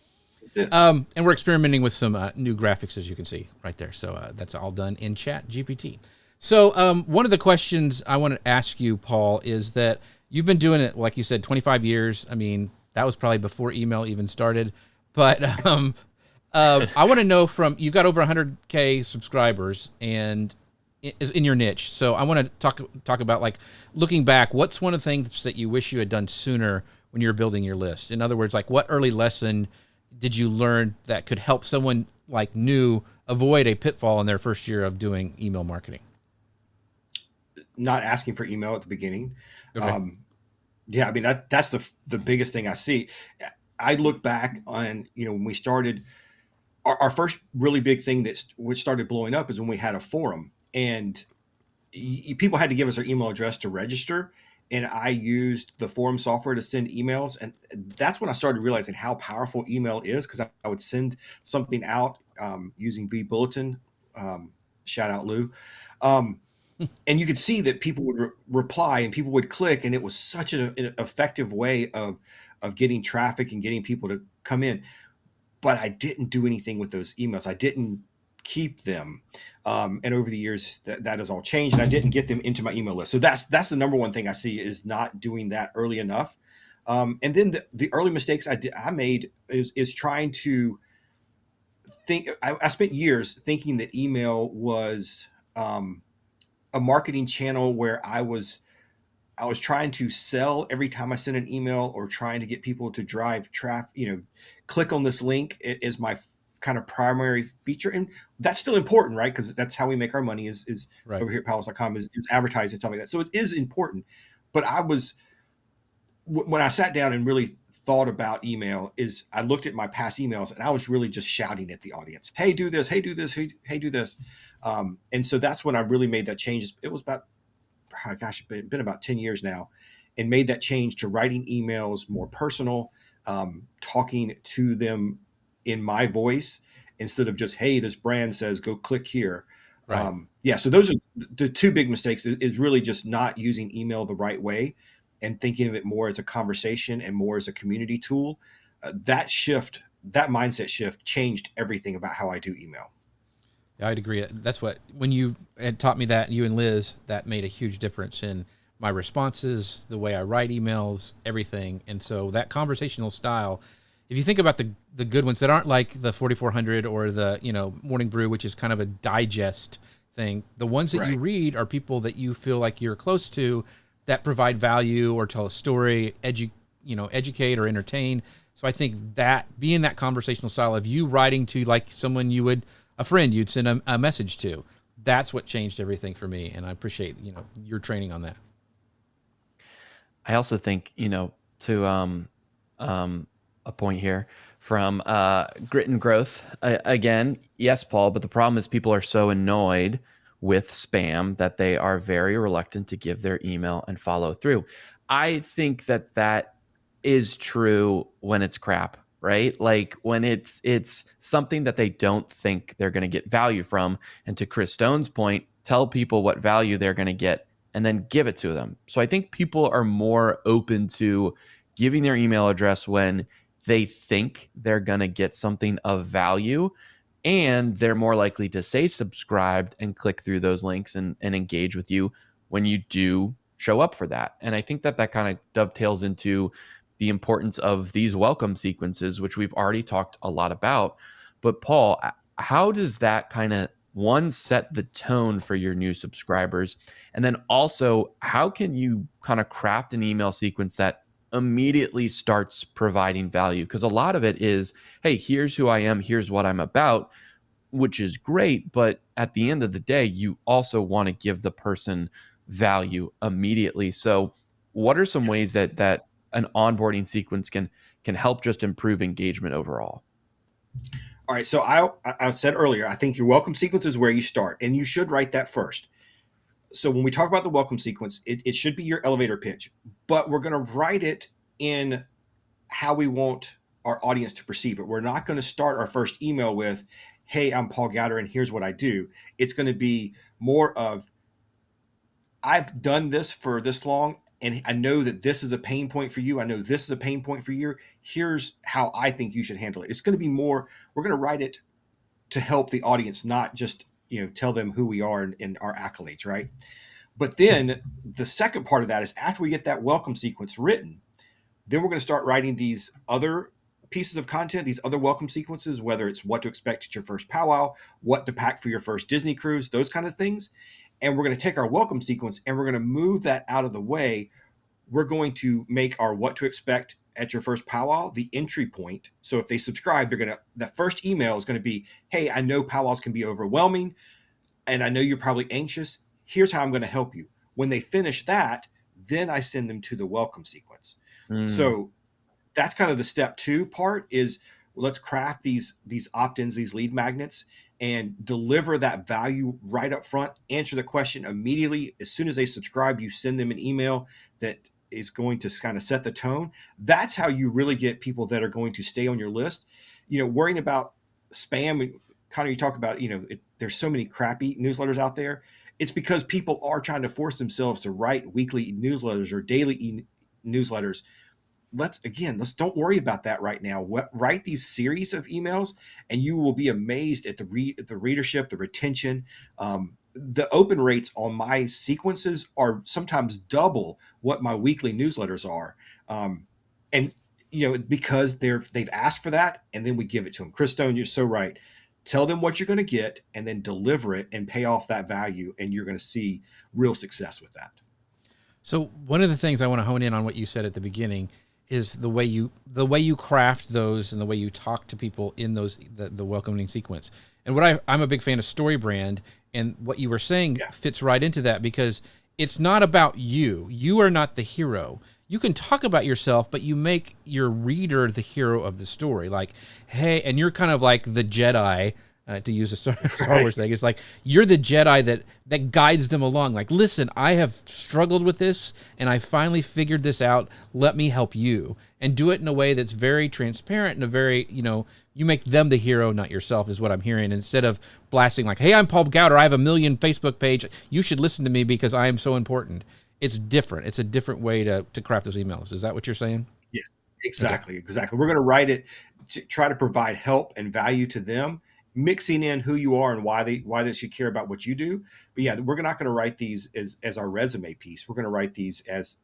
And we're experimenting with some new graphics, as you can see right there. So that's all done in Chat GPT. So one of the questions I want to ask you, Paul, is that you've been doing it, like you said, 25 years. I mean, that was probably before email even started. But I want to know you've got over 100K subscribers and in your niche. So I want to talk about, like, looking back, what's one of the things that you wish you had done sooner when you were building your list? In other words, like, what early lesson did you learn that could help someone like new avoid a pitfall in their first year of doing email marketing? Not asking for email at the beginning. Okay. Yeah, I mean, that's the biggest thing I see. I look back on, when we started, our first really big thing which started blowing up is when we had a forum, and people had to give us their email address to register. And I used the forum software to send emails. And that's when I started realizing how powerful email is, because I would send something out using vBulletin. Shout out Lou. And you could see that people would reply and people would click. And it was such an effective way of getting traffic and getting people to come in. But I didn't do anything with those emails. I didn't keep them. And over the years, that has all changed, and I didn't get them into my email list. So that's the number one thing I see, is not doing that early enough. And then the early mistakes I made is trying to think. I spent years thinking that email was a marketing channel where I was trying to sell every time I sent an email, or trying to get people to drive traffic, click on this link is my kind of primary feature. And that's still important, right? Because that's how we make our money is Right. over here at palace.com is advertising and stuff like that. So it is important. But when I sat down and really thought about email, is I looked at my past emails and I was really just shouting at the audience, hey, do this, hey, do this, hey, do this. And so that's when I really made that change. It was about, it's been about 10 years now, and made that change to writing emails more personal, talking to them in my voice instead of just, hey, this brand says go click here. Right. So those are the two big mistakes, is really just not using email the right way and thinking of it more as a conversation and more as a community tool. That mindset shift changed everything about how I do email. Yeah, I'd agree. That's when you had taught me that, you and Liz, that made a huge difference in my responses, the way I write emails, everything. And so that conversational style, if you think about the good ones that aren't like the 4400 or the, Morning Brew, which is kind of a digest thing, the ones that you read are people that you feel like you're close to, that provide value or tell a story, educate or entertain. So I think that being that conversational style of you writing to like someone a friend you'd send a message to, that's what changed everything for me. And I appreciate, your training on that. I also think, to a point here from grit and growth, again, yes, Paul, but the problem is people are so annoyed with spam that they are very reluctant to give their email and follow through. I think that is true when it's crap, right? Like when it's something that they don't think they're going to get value from. And to Chris Stone's point, tell people what value they're going to get and then give it to them. So I think people are more open to giving their email address when they think they're going to get something of value, and they're more likely to say subscribed and click through those links and engage with you when you do show up for that. And I think that kind of dovetails into the importance of these welcome sequences, which we've already talked a lot about. But Paul, how does that kind of, one, set the tone for your new subscribers? And then also, how can you kind of craft an email sequence that immediately starts providing value? Because a lot of it is, hey, here's who I am, here's what I'm about, which is great. But at the end of the day, you also want to give the person value immediately. So what are some ways that an onboarding sequence can help just improve engagement overall? All right. So I said earlier, I think your welcome sequence is where you start, and you should write that first. So when we talk about the welcome sequence, it should be your elevator pitch, but we're going to write it in how we want our audience to perceive it. We're not going to start our first email with, hey, I'm Paul Gowder and here's what I do. It's going to be more of, I've done this for this long and I know that this is a pain point for you. I know this is a pain point for you. Here's how I think you should handle it. It's going to be more, we're going to write it to help the audience, not just, tell them who we are and our accolades, right? But then the second part of that is after we get that welcome sequence written, then we're going to start writing these other pieces of content, these other welcome sequences, whether it's what to expect at your first powwow, what to pack for your first Disney cruise, those kind of things. And we're going to take our welcome sequence and we're going to move that out of the way. We're going to make our what to expect at your first powwow the entry point. So if they subscribe, that first email is going to be, hey, I know powwows can be overwhelming and I know you're probably anxious. Here's how I'm going to help you. When they finish that, then I send them to the welcome sequence. So that's kind of the step 2 part is let's craft these opt-ins, these lead magnets, and deliver that value right up front. Answer the question immediately. As soon as they subscribe, you send them an email that is going to kind of set the tone. That's how you really get people that are going to stay on your list. Worrying about spam, kind of you talk about, there's so many crappy newsletters out there. It's because people are trying to force themselves to write weekly newsletters or daily newsletters. Let's don't worry about that right now. Write these series of emails and you will be amazed at the readership, the retention. The open rates on my sequences are sometimes double what my weekly newsletters are. And because they've asked for that and then we give it to them. Chris Stone, you're so right. Tell them what you're going to get and then deliver it and pay off that value. And you're going to see real success with that. So one of the things I want to hone in on what you said at the beginning is the way you craft those and the way you talk to people in those the welcoming sequence. And what I'm a big fan of story brand, and what you were saying fits right into that because it's not about you. You are not the hero. You can talk about yourself, but you make your reader the hero of the story. Like, hey, and you're kind of like the Jedi, to use a Star Wars thing. It's like you're the Jedi that guides them along. Like, listen, I have struggled with this, and I finally figured this out. Let me help you. And do it in a way that's very transparent and a very, you make them the hero, not yourself, is what I'm hearing. Instead of blasting like, hey, I'm Paul Gowder. I have 1 million Facebook page. You should listen to me because I am so important. It's different. It's a different way to craft those emails. Is that what you're saying? Yeah, exactly. Okay. Exactly. We're going to write it to try to provide help and value to them, mixing in who you are and why they should care about what you do. But yeah, we're not going to write these as our resume piece. We're going to write these as,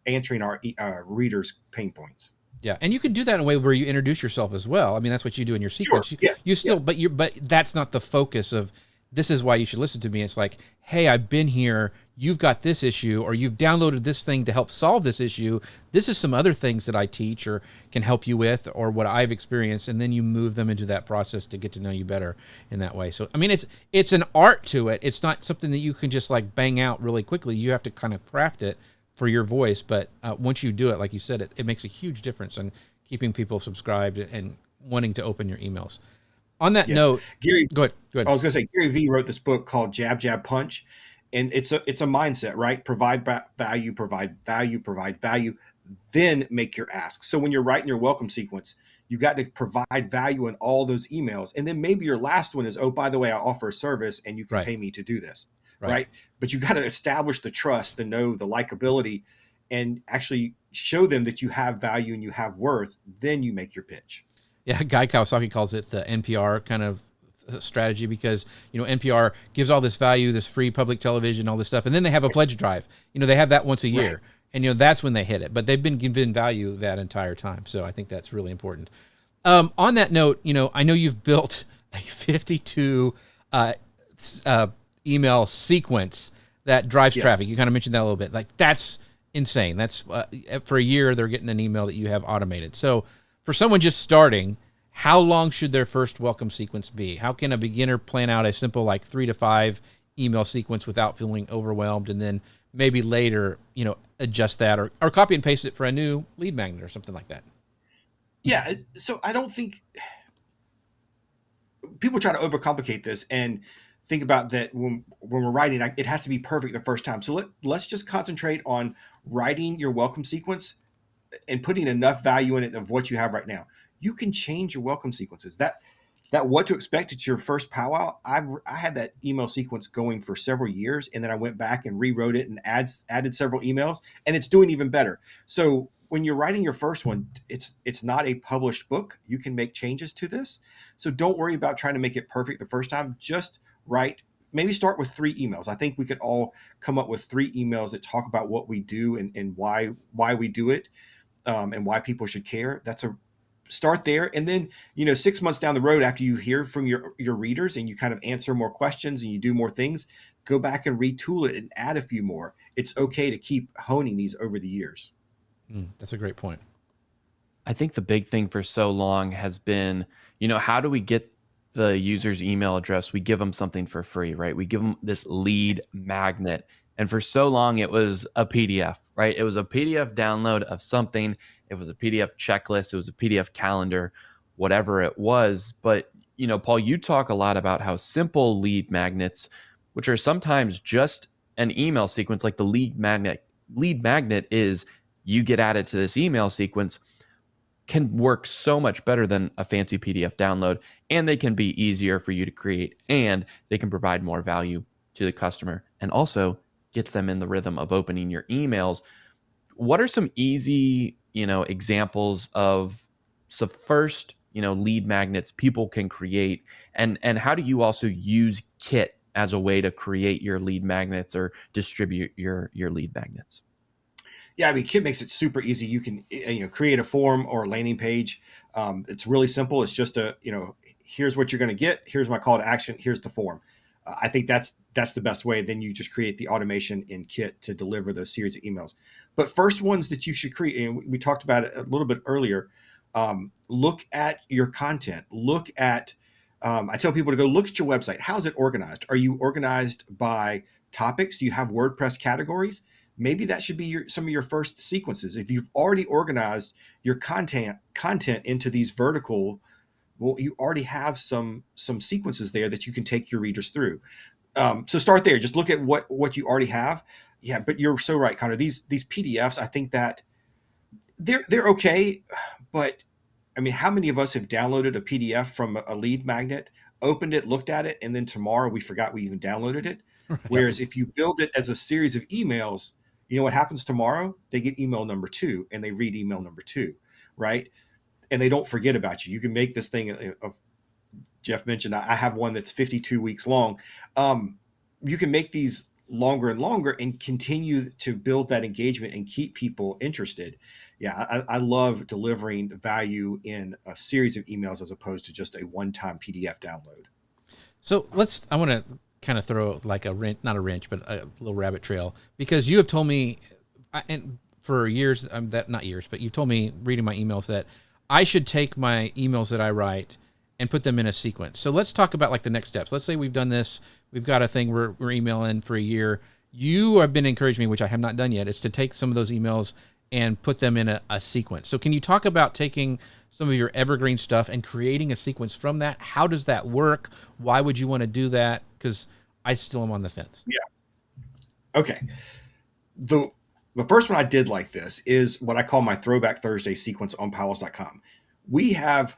answering our readers' pain points. Yeah, and you can do that in a way where you introduce yourself as well. I mean, that's what you do in your sequence. Sure. Yeah. You still, but that's not the focus of this is why you should listen to me. It's like, hey, I've been here. You've got this issue, or you've downloaded this thing to help solve this issue. This is some other things that I teach or can help you with, or what I've experienced, and then you move them into that process to get to know you better in that way. So, I mean, it's an art to it. It's not something that you can just like bang out really quickly. You have to kind of craft it for your voice, but once you do it, like you said, it makes a huge difference in keeping people subscribed and wanting to open your emails. On that note, Gary, go ahead. I was going to say, Gary Vee wrote this book called Jab, Jab, Punch. And it's a mindset, right? Provide value, then make your ask. So when you're writing your welcome sequence, you got to provide value in all those emails. And then maybe your last one is, oh, by the way, I offer a service and you can pay me to do this. Right. But you got to establish the trust and know the likability and actually show them that you have value and you have worth. Then you make your pitch. Yeah. Guy Kawasaki calls it the NPR kind of strategy because, NPR gives all this value, this free public television, all this stuff. And then they have a pledge drive. They have that once a year. Right. And, that's when they hit it. But they've been given value that entire time. So I think that's really important. On that note, I know you've built a 52 email sequence that drives traffic. You kind of mentioned that a little bit. Like, that's insane. That's for a year, they're getting an email that you have automated. So for someone just starting, how long should their first welcome sequence be? How can a beginner plan out a simple, like 3 to 5 email sequence without feeling overwhelmed? And then maybe later, adjust that or copy and paste it for a new lead magnet or something like that. Yeah. So I don't think people try to overcomplicate this and think about that when we're writing, it has to be perfect the first time. So let's just concentrate on writing your welcome sequence and putting enough value in it of what you have right now, you can change your welcome sequences. That what to expect at your first powwow, I had that email sequence going for several years, and then I went back and rewrote it and added several emails, and it's doing even better. So when you're writing your first one, it's not a published book. You can make changes to this. So don't worry about trying to make it perfect the first time. Just write, maybe start with 3 emails. I think we could all come up with 3 emails that talk about what we do and why we do it, and why people should care. Start there. And then, 6 months down the road, after you hear from your readers and you kind of answer more questions and you do more things, go back and retool it and add a few more. It's okay to keep honing these over the years. That's a great point. I think the big thing for so long has been, how do we get the user's email address? We give them something for free, right? We give them this lead magnet. And for so long, it was a PDF, right? It was a PDF download of something. It was a PDF checklist. It was a PDF calendar, whatever it was. But, Paul, you talk a lot about how simple lead magnets, which are sometimes just an email sequence, like the lead magnet is you get added to this email sequence, can work so much better than a fancy PDF download, and they can be easier for you to create, and they can provide more value to the customer, and also gets them in the rhythm of opening your emails. What are some easy, examples of some first, lead magnets people can create, and how do you also use Kit as a way to create your lead magnets or distribute your lead magnets? Yeah, I mean, Kit makes it super easy. You can create a form or a landing page. It's really simple. It's just here's what you're going to get. Here's my call to action. Here's the form. I think that's the best way. Then you just create the automation in Kit to deliver those series of emails. But first ones that you should create, and we talked about it a little bit earlier, look at your content. Look at, I tell people to go look at your website. How's it organized? Are you organized by topics? Do you have WordPress categories? Maybe that should be some of your first sequences. If you've already organized your content into these vertical, well, you already have some sequences there that you can take your readers through. So start there. Just look at what you already have. Yeah, but you're so right, Connor. These PDFs, I think that they're okay, but I mean, how many of us have downloaded a PDF from a lead magnet, opened it, looked at it, and then tomorrow we forgot we even downloaded it? Right. Whereas if you build it as a series of emails, you know what happens tomorrow? They get email number 2 and they read email number 2, right? And they don't forget about you. You can make this thing of, Jeff mentioned, I have one that's 52 weeks long. You can make these longer and longer and continue to build that engagement and keep people interested. Yeah, I love delivering value in a series of emails as opposed to just a one-time PDF download. So I want to kind of throw like not a wrench, but a little rabbit trail, because you have told me, and for years, not years, but you've told me reading my emails that I should take my emails that I write and put them in a sequence. So let's talk about like the next steps. Let's say we've done this. We've got a thing we're emailing for a year. You have been encouraging me, which I have not done yet, is to take some of those emails and put them in a sequence. So can you talk about taking some of your evergreen stuff and creating a sequence from that? How does that work? Why would you want to do that? Because I still am on the fence. Yeah. Okay. The first one I did like this is what I call my Throwback Thursday sequence on powwows.com. We have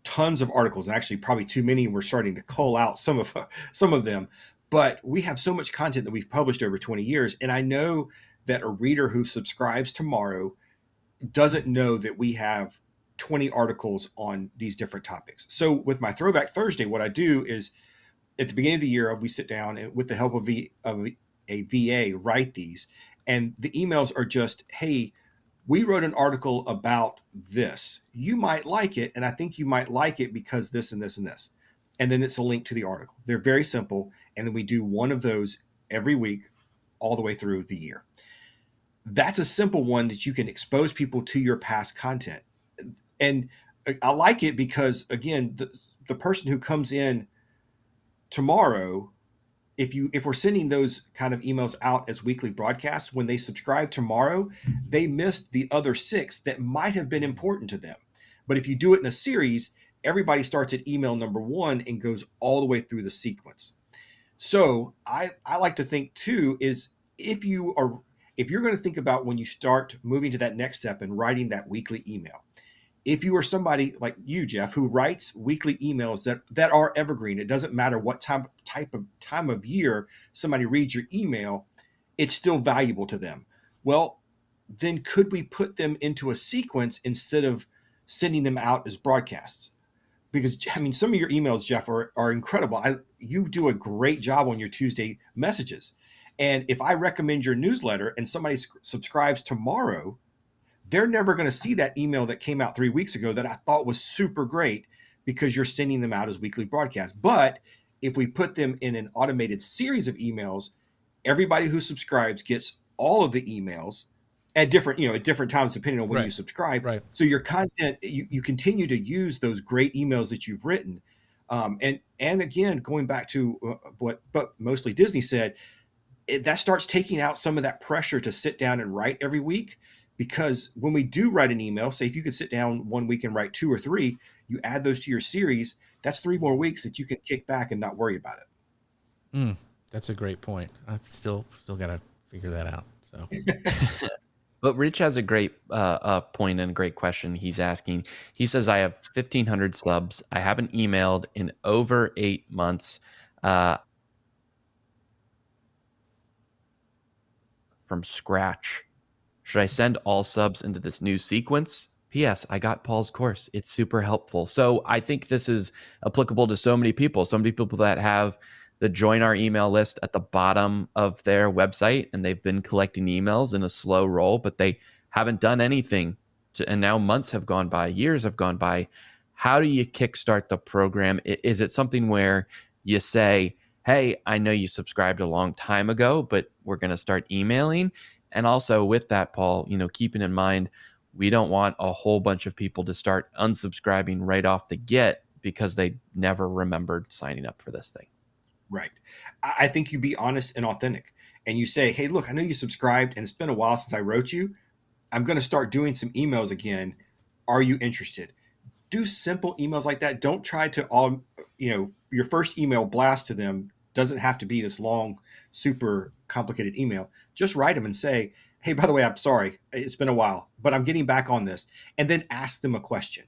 tons of articles, and actually probably too many. We're starting to cull out some of them, but we have so much content that we've published over 20 years. And I know that a reader who subscribes tomorrow doesn't know that we have 20 articles on these different topics. So with my Throwback Thursday, what I do is at the beginning of the year, we sit down and with the help of a VA, write these. And the emails are just, hey, we wrote an article about this. You might like it, and I think you might like it because this and this and this. And then it's a link to the article. They're very simple. And then we do one of those every week all the way through the year. That's a simple one that you can expose people to your past content. And I like it because, again, the person who comes in tomorrow, if we're sending those kind of emails out as weekly broadcasts, when they subscribe tomorrow, they missed the other 6 that might have been important to them. But if you do it in a series, everybody starts at email number 1 and goes all the way through the sequence. So I like to think too is if you are if you're going to think about when you start moving to that next step and writing that weekly email, if you are somebody like you, Jeff, who writes weekly emails that are evergreen, it doesn't matter what time of year somebody reads your email, it's still valuable to them. Well, then could we put them into a sequence instead of sending them out as broadcasts? Because I mean, some of your emails, Jeff, are incredible. You do a great job on your Tuesday messages. And if I recommend your newsletter and somebody subscribes tomorrow, they're never going to see that email that came out 3 weeks ago that I thought was super great because you're sending them out as weekly broadcasts. But if we put them in an automated series of emails, everybody who subscribes gets all of the emails at different times, depending on when you subscribe. Right. So your content, you continue to use those great emails that you've written. And again, going back to what mostly Disney said, that starts taking out some of that pressure to sit down and write every week. Because when we do write an email, say if you could sit down 1 week and write 2 or 3, you add those to your series, that's 3 more weeks that you can kick back and not worry about it. That's a great point. I've still got to figure that out. So, but Rich has a great point and a great question he's asking. He says, I have 1,500 subs. I haven't emailed in over 8 months. From scratch. Should I send all subs into this new sequence? P.S. I got Paul's course. It's super helpful. So I think this is applicable to so many people that have the join our email list at the bottom of their website, and they've been collecting emails in a slow roll, but they haven't done anything. And now months have gone by, years have gone by. How do you kickstart the program? Is it something where you say, hey, I know you subscribed a long time ago, but we're going to start emailing? And also with that, Paul, keeping in mind, we don't want a whole bunch of people to start unsubscribing right off the get because they never remembered signing up for this thing. Right. I think you be honest and authentic, and you say, hey, look, I know you subscribed and it's been a while since I wrote you. I'm going to start doing some emails again. Are you interested? Do simple emails like that. Don't try to your first email blast to them doesn't have to be this long, super complicated email. Just write them and say, hey, by the way, I'm sorry. It's been a while, but I'm getting back on this. And then ask them a question.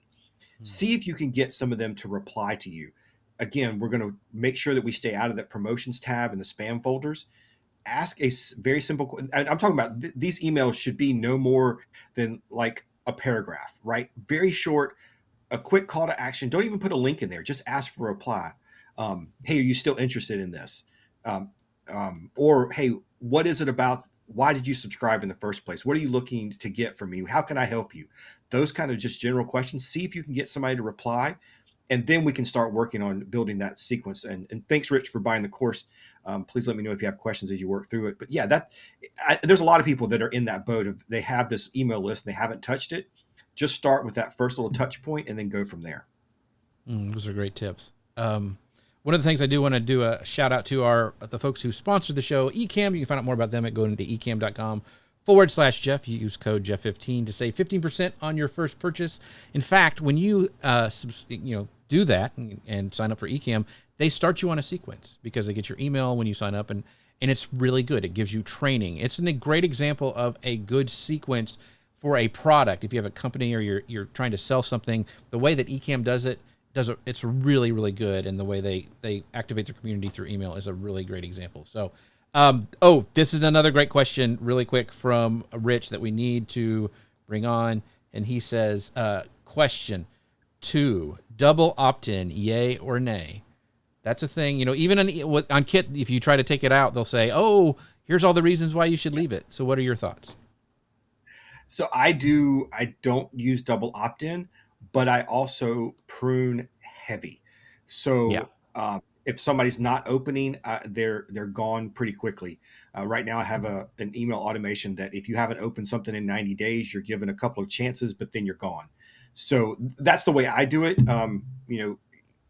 See if you can get some of them to reply to you. Again, we're going to make sure that we stay out of that promotions tab and the spam folders. Ask a very simple, I'm talking about these emails should be no more than like a paragraph, right? Very short, a quick call to action. Don't even put a link in there. Just ask for a reply. Hey, are you still interested in this? Or, hey, what is it about? Why did you subscribe in the first place? What are you looking to get from me? How can I help you? Those kind of just general questions. See if you can get somebody to reply, and then we can start working on building that sequence. And thanks, Rich, for buying the course. Please let me know if you have questions as you work through it. But yeah, there's a lot of people that are in that boat of they have this email list and they haven't touched it. Just start with that first little touch point and then go from there. Those are great tips. One of the things I do want to do a shout out to are the folks who sponsored the show, Ecamm. You can find out more about them at going to ecamm.com/Jeff. You use code Jeff15 to save 15% on your first purchase. In fact, when you do that and sign up for Ecamm, they start you on a sequence because they get your email when you sign up, and it's really good. It gives you training. It's a great example of a good sequence for a product. If you have a company or you're trying to sell something, the way that Ecamm does it, it's really, really good. And the way they activate their community through email is a really great example. So, this is another great question really quick from Rich that we need to bring on. And he says, question 2, double opt-in, yay or nay? That's a thing, even on Kit, if you try to take it out, they'll say, oh, here's all the reasons why you should leave it. So what are your thoughts? So I don't use double opt-in, but I also prune heavy. So if somebody's not opening, they're gone pretty quickly. Right now I have an email automation that if you haven't opened something in 90 days, you're given a couple of chances, but then you're gone. So that's the way I do it.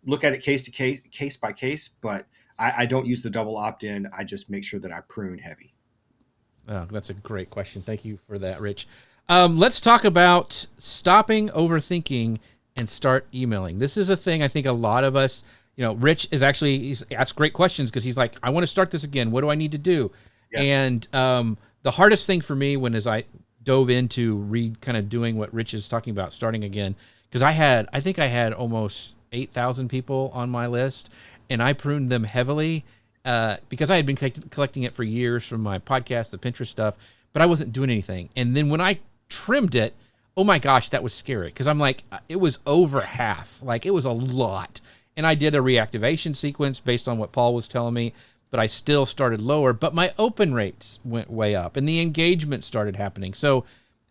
Look at it case by case, but I don't use the double opt-in. I just make sure that I prune heavy. Oh, that's a great question. Thank you for that, Rich. Let's talk about stopping overthinking and start emailing. This is a thing I think a lot of us, Rich he's asked great questions because he's like, I want to start this again. What do I need to do? Yeah. And the hardest thing for me as I dove into kind of doing what Rich is talking about, starting again, because I think I had almost 8,000 people on my list, and I pruned them heavily because I had been collecting it for years from my podcast, the Pinterest stuff, but I wasn't doing anything. And then when I trimmed it, oh my gosh, that was scary, because I'm like, it was over half. Like, it was a lot. And I did a reactivation sequence based on what Paul was telling me, but I still started lower. But my open rates went way up, and the engagement started happening. So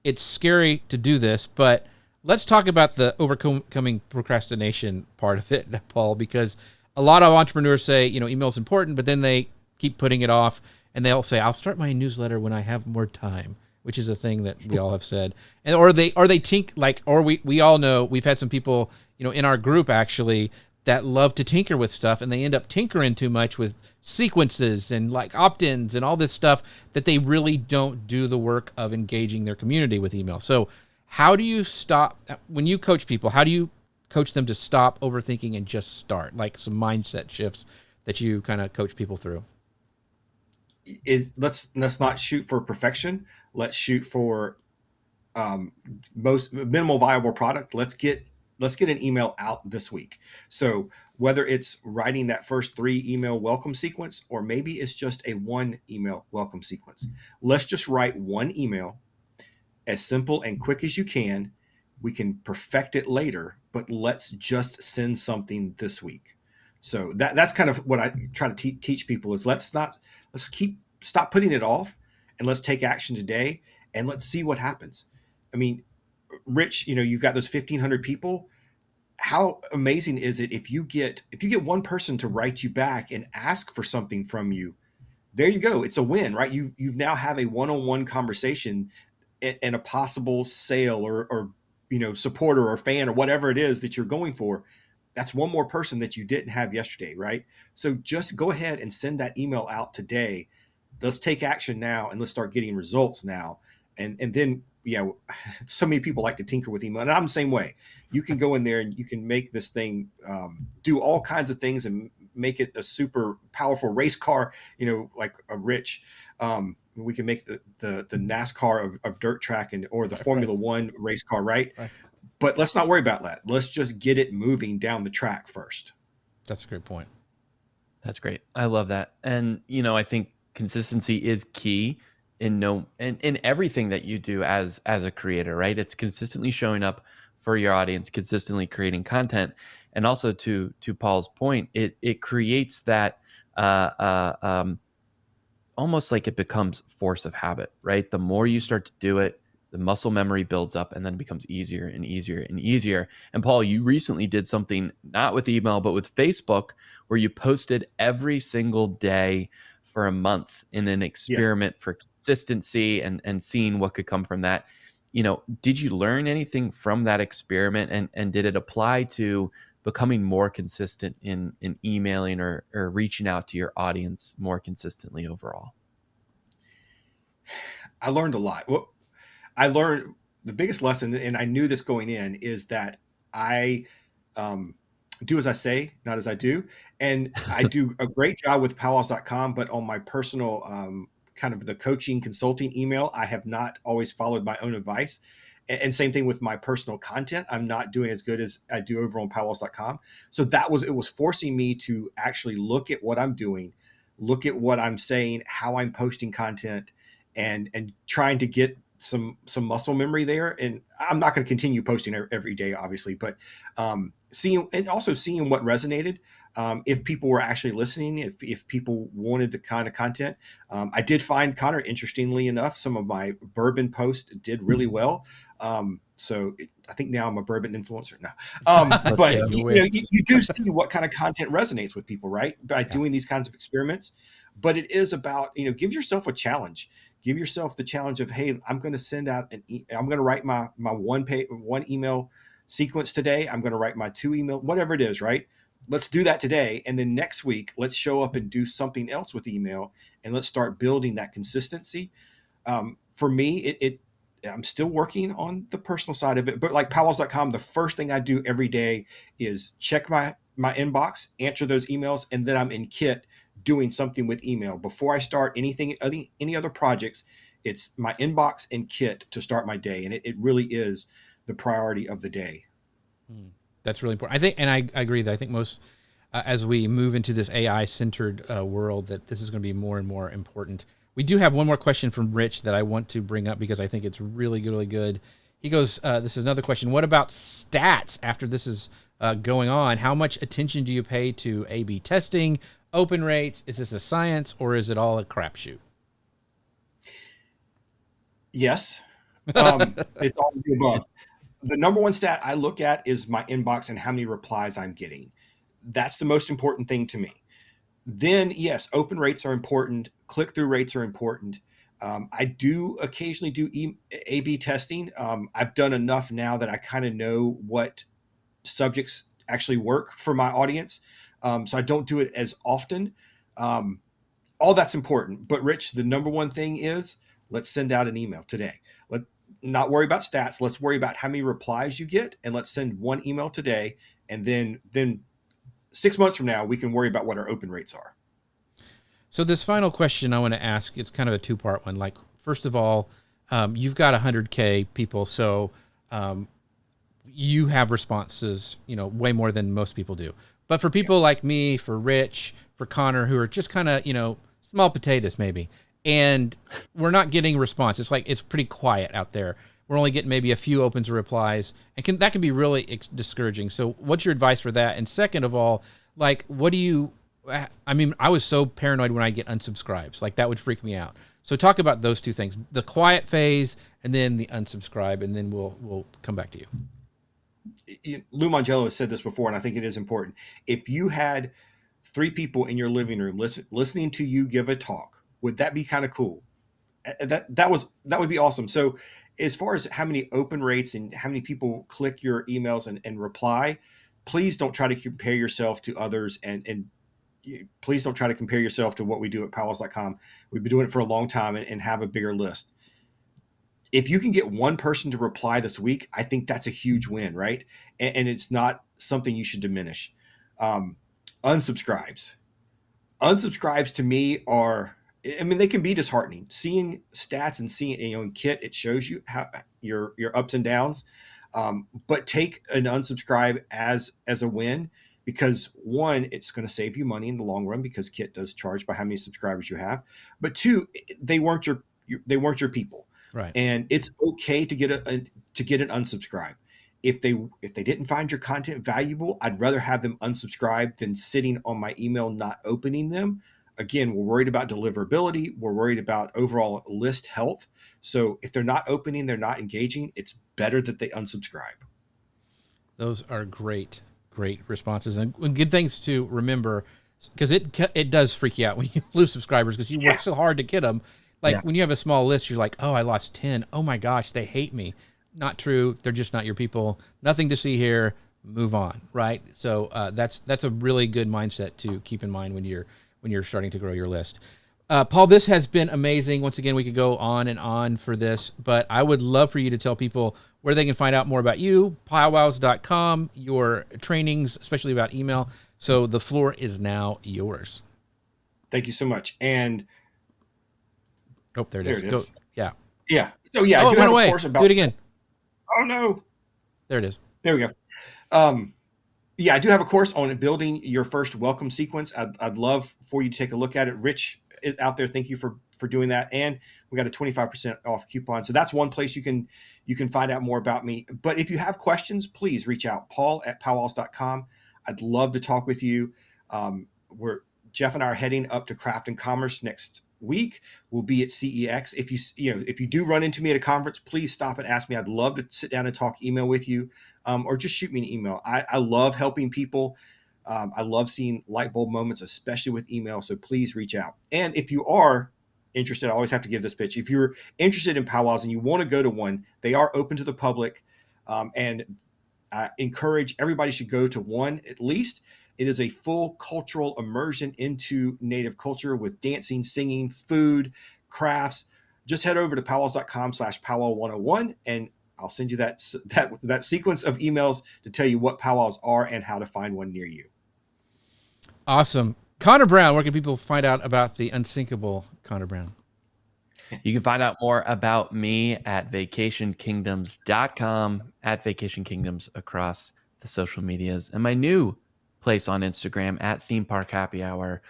it's scary to do this, but let's talk about the overcoming procrastination part of it, Paul, because a lot of entrepreneurs say, email is important, but then they keep putting it off, and they'll say, I'll start my newsletter when I have more time, which is a thing that we all have said. And or they we all know, we've had some people, in our group actually, that love to tinker with stuff, and they end up tinkering too much with sequences and like opt-ins and all this stuff that they really don't do the work of engaging their community with email. So how do you stop, when you coach people, how do you coach them to stop overthinking and just start? Like some mindset shifts that you kind of coach people through. Let's not shoot for perfection. Let's shoot for most minimal viable product. Let's get an email out this week. So whether it's writing that first 3 email welcome sequence, or maybe it's just a 1 email welcome sequence, let's just write 1 email as simple and quick as you can. We can perfect it later, but let's just send something this week. So that's kind of what I try to teach people is stop putting it off, and let's take action today, and let's see what happens. I mean, Rich, you've got those 1,500 people. How amazing is it if you get one person to write you back and ask for something from you? There you go. It's a win, right? You now have a one-on-one conversation and a possible sale or supporter or fan or whatever it is that you're going for. That's one more person that you didn't have yesterday, right? So just go ahead and send that email out today. Let's take action now, and let's start getting results now. And then, so many people like to tinker with email, and I'm the same way. You can go in there and you can make this thing do all kinds of things and make it a super powerful race car, like a Rich. We can make the NASCAR of dirt track or the Formula One race car, right? But let's not worry about that. Let's just get it moving down the track first. That's a great point. That's great. I love that. And, I think consistency is key in everything that you do as a creator, right? It's consistently showing up for your audience, consistently creating content. And also to Paul's point, it creates that almost like it becomes force of habit, right? The more you start to do it, the muscle memory builds up, and then it becomes easier and easier and easier. And Paul, you recently did something not with email, but with Facebook, where you posted every single day for a month in an experiment for consistency and seeing what could come from that. Did you learn anything from that experiment, and did it apply to becoming more consistent in emailing or reaching out to your audience more consistently overall? I learned a lot. Well, I learned the biggest lesson, and I knew this going in, is that I do as I say, not as I do. And I do a great job with powwows.com, but on my personal kind of the coaching consulting email, I have not always followed my own advice. And same thing with my personal content. I'm not doing as good as I do over on powwows.com. So it was forcing me to actually look at what I'm doing, look at what I'm saying, how I'm posting content, and trying to get some muscle memory there. And I'm not going to continue posting every day, obviously, but seeing what resonated. If people were actually listening, if people wanted the kind of content. I did find, Connor, interestingly enough, some of my bourbon posts did really well. I think now I'm a bourbon influencer now. But you do see what kind of content resonates with people, right? By doing these kinds of experiments. But it is about, give yourself a challenge. Give yourself the challenge of, hey, I'm going to send out I'm going to write my one email sequence today. I'm going to write my 2 email, whatever it is, right? Let's do that today. And then next week, let's show up and do something else with email, and let's start building that consistency. For me, I'm still working on the personal side of it, but like powwows.com, the first thing I do every day is check my inbox, answer those emails, and then I'm in Kit doing something with email before I start any other projects. It's my inbox and Kit to start my day. And it really is the priority of the day. That's really important. I think, and I agree that I think most, as we move into this AI centered world, that this is going to be more and more important. We do have one more question from Rich that I want to bring up because I think it's really good, really good. He goes, this is another question. What about stats after this is going on? How much attention do you pay to A/B testing, open rates? Is this a science or is it all a crapshoot? Yes. It's all of the above. The number one stat I look at is my inbox and how many replies I'm getting. That's the most important thing to me. Then, yes, open rates are important. Click-through rates are important. I do occasionally do A/B testing. I've done enough now that I kind of know what subjects actually work for my audience. So I don't do it as often. All that's important. But Rich, the number one thing is let's send out an email today. Let's not worry about stats. Let's worry about how many replies you get, and let's send one email today. And then 6 months from now, we can worry about what our open rates are. So this final question I want to ask, it's kind of a two-part one. Like, first of all, you've got 100K people, so you have responses, way more than most people do. But for people like me, for Rich, for Connor, who are just kind of, small potatoes maybe, and we're not getting response. It's like it's pretty quiet out there. We're only getting maybe a few opens or replies, and that can be really discouraging. So what's your advice for that? And second of all, like, I was so paranoid when I get unsubscribes. Like, that would freak me out. So talk about those two things, the quiet phase and then the unsubscribe, and then we'll come back to you. Lou Mangello has said this before, and I think it is important. If you had 3 people in your living room listening to you give a talk, would that be kind of cool? That would be awesome. So as far as how many open rates and how many people click your emails and reply, please don't try to compare yourself to others, and please don't try to compare yourself to what we do at powwows.com. We've been doing it for a long time and have a bigger list. If you can get one person to reply this week, I think that's a huge win, right? And it's not something you should diminish. Unsubscribes to me they can be disheartening. Seeing stats and seeing, in Kit, it shows you how your ups and downs. But take an unsubscribe as a win, because one, it's going to save you money in the long run because Kit does charge by how many subscribers you have. But two, they weren't your people, right? And it's okay to get an unsubscribe. If they didn't find your content valuable, I'd rather have them unsubscribe than sitting on my email not opening them. Again, we're worried about deliverability. We're worried about overall list health. So if they're not opening, they're not engaging, it's better that they unsubscribe. Those are great responses, and good things to remember, because it does freak you out when you lose subscribers because you work so hard to get them. Like when you have a small list, you're like, oh, I lost 10. Oh my gosh, they hate me. Not true. They're just not your people. Nothing to see here. Move on. Right. So that's a really good mindset to keep in mind when you're starting to grow your list. Paul, this has been amazing. Once again, we could go on and on for this, but I would love for you to tell people where they can find out more about you, powwows.com, your trainings, especially about email. So the floor is now yours. Thank you so much. And there it is. Go. Yeah. Yeah. So yeah, I do have a course about. Do it again. Oh no. There it is. There we go. Yeah, I do have a course on building your first welcome sequence. I'd love for you to take a look at it. Rich out there, thank you for doing that. And we got a 25% off coupon. So that's one place you can find out more about me. But if you have questions, please reach out, paul@powwows.com. I'd love to talk with you. Jeff and I are heading up to Craft and Commerce next week. We'll be at CEX. If you do run into me at a conference, please stop and ask me. I'd love to sit down and talk email with you, or just shoot me an email. I love helping people. I love seeing light bulb moments, especially with email. So please reach out. And if you are interested, I always have to give this pitch. If you're interested in powwows and you want to go to one, they are open to the public. And I encourage everybody should go to one at least. It is a full cultural immersion into Native culture with dancing, singing, food, crafts. Just head over to powwows.com/powwow101 and I'll send you that sequence of emails to tell you what powwows are and how to find one near you. Awesome. Connor Brown, where can people find out about the unsinkable Connor Brown? You can find out more about me at vacationkingdoms.com, at Vacation Kingdoms across the social medias, and my new place on Instagram at Theme Park Happy Hour,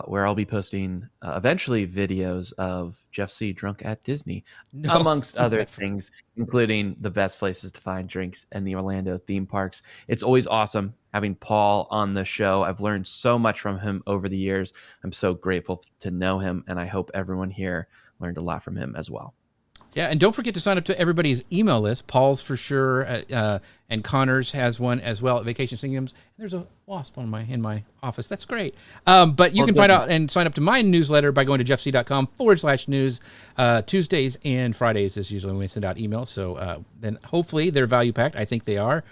where I'll be posting eventually videos of Jeff C. drunk at Disney, amongst other things, including the best places to find drinks in the Orlando theme parks. It's always awesome having Paul on the show. I've learned so much from him over the years. I'm so grateful to know him, and I hope everyone here learned a lot from him as well. Yeah, and don't forget to sign up to everybody's email list. Paul's for sure, and Connor's has one as well at Vacation Kingdoms. There's a wasp in my office. That's great. But you can find out and sign up to my newsletter by going to jeffc.com/news. Tuesdays and Fridays is usually when we send out emails. So then hopefully they're value packed. I think they are.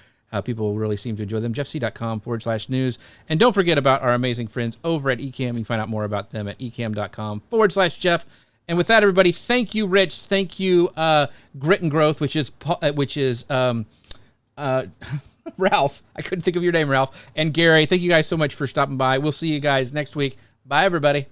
People really seem to enjoy them. jeffc.com/news. And don't forget about our amazing friends over at eCam. You can find out more about them at ecam.com/Jeff. And with that, everybody, thank you, Rich. Thank you, Grit and Growth, which is Ralph. I couldn't think of your name, Ralph. And Gary, thank you guys so much for stopping by. We'll see you guys next week. Bye, everybody.